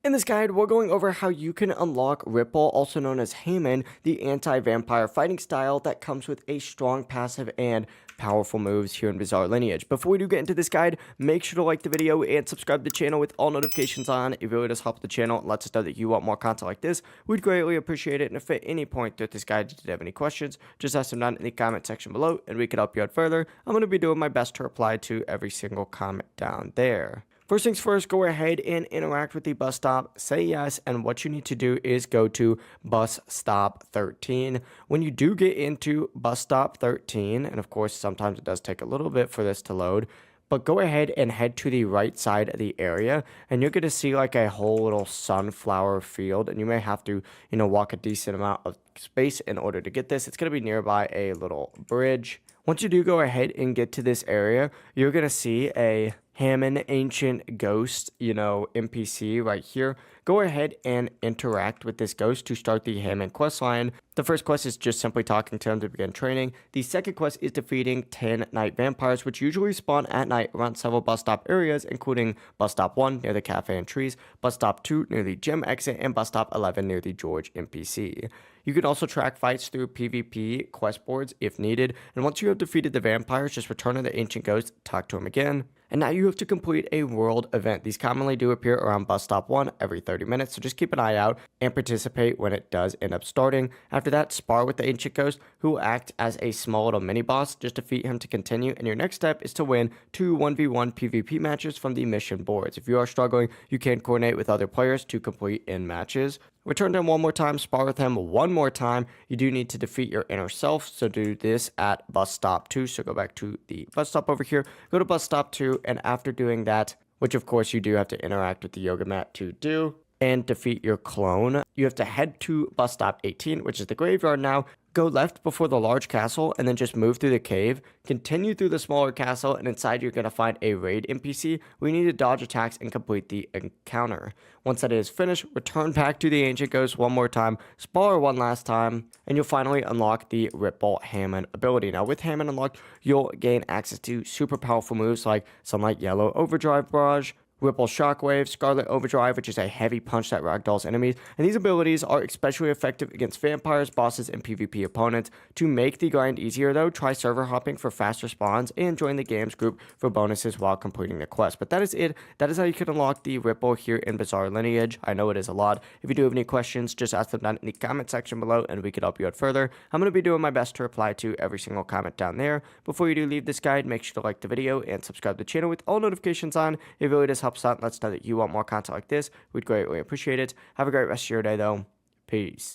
In this guide, we're going over how you can unlock Ripple, also known as Hamon, the anti-vampire fighting style that comes with a strong passive and powerful moves here in Bizarre Lineage. Before we do get into this guide, make sure to like the video and subscribe to the channel with all notifications on. It really does help the channel and lets us know that you want more content like this. We'd greatly appreciate it, and if at any point throughout this guide you did have any questions, just ask them down in the comment section below and we can help you out further. I'm going to be doing my best to reply to every single comment down there. First things first, go ahead and interact with the bus stop, say yes, and what you need to do is go to bus stop 13. When you do get into bus stop 13, and of course sometimes it does take a little bit for this to load, but go ahead and head to the right side of the area and you're going to see like a whole little sunflower field, and you may have to, walk a decent amount of space in order to get this. It's going to be nearby a little bridge. Once you do go ahead and get to this area, you're going to see a Hamon Ancient Ghost, NPC right here. Go ahead and interact with this ghost to start the Hamon quest line. The first quest is just simply talking to him to begin training. The second quest is defeating 10 night vampires, which usually spawn at night around several bus stop areas, including bus stop 1 near the cafe and trees, bus stop 2 near the gym exit, and bus stop 11 near the George NPC. You can also track fights through PvP quest boards if needed, and once you have defeated the vampires, just return to the Ancient Ghost, talk to him again. And now you have to complete a world event. These commonly do appear around bus stop 1 every 30 minutes, so just keep an eye out and participate when it does end up starting. After that, spar with the Ancient Ghost, who will act as a small little mini-boss. Just defeat him to continue, and your next step is to win 2 1v1 PvP matches from the mission boards. If you are struggling, you can coordinate with other players to complete in matches. Return to him one more time, spar with him one more time. You do need to defeat your inner self, so do this at bus stop 2. So go back to the bus stop over here, go to bus stop 2, and after doing that, which of course you do have to interact with the yoga mat to do, and defeat your clone, you have to head to bus stop 18, which is the graveyard now. Go left before the large castle and then just move through the cave. Continue through the smaller castle, and inside you're going to find a raid NPC where you need to dodge attacks and complete the encounter. Once that is finished, return back to the Ancient Ghost one more time, spar one last time, and you'll finally unlock the Ripple Hamon ability. Now with Hamon unlocked, you'll gain access to super powerful moves like Sunlight Yellow Overdrive Barrage, Ripple Shockwave, Scarlet Overdrive, which is a heavy punch that ragdolls enemies, and these abilities are especially effective against vampires, bosses, and PvP opponents. To make the grind easier though, try server hopping for faster spawns and join the games group for bonuses while completing the quest. But that is it. That is how you can unlock the Ripple here in Bizarre Lineage. I know it is a lot. If you do have any questions, just ask them down in the comment section below and we could help you out further. I'm going to be doing my best to reply to every single comment down there. Before you do leave this guide, make sure to like the video and subscribe to the channel with all notifications on. It really does help us out and lets us know that you want more content like this. We'd greatly appreciate it. Have a great rest of your day though. Peace.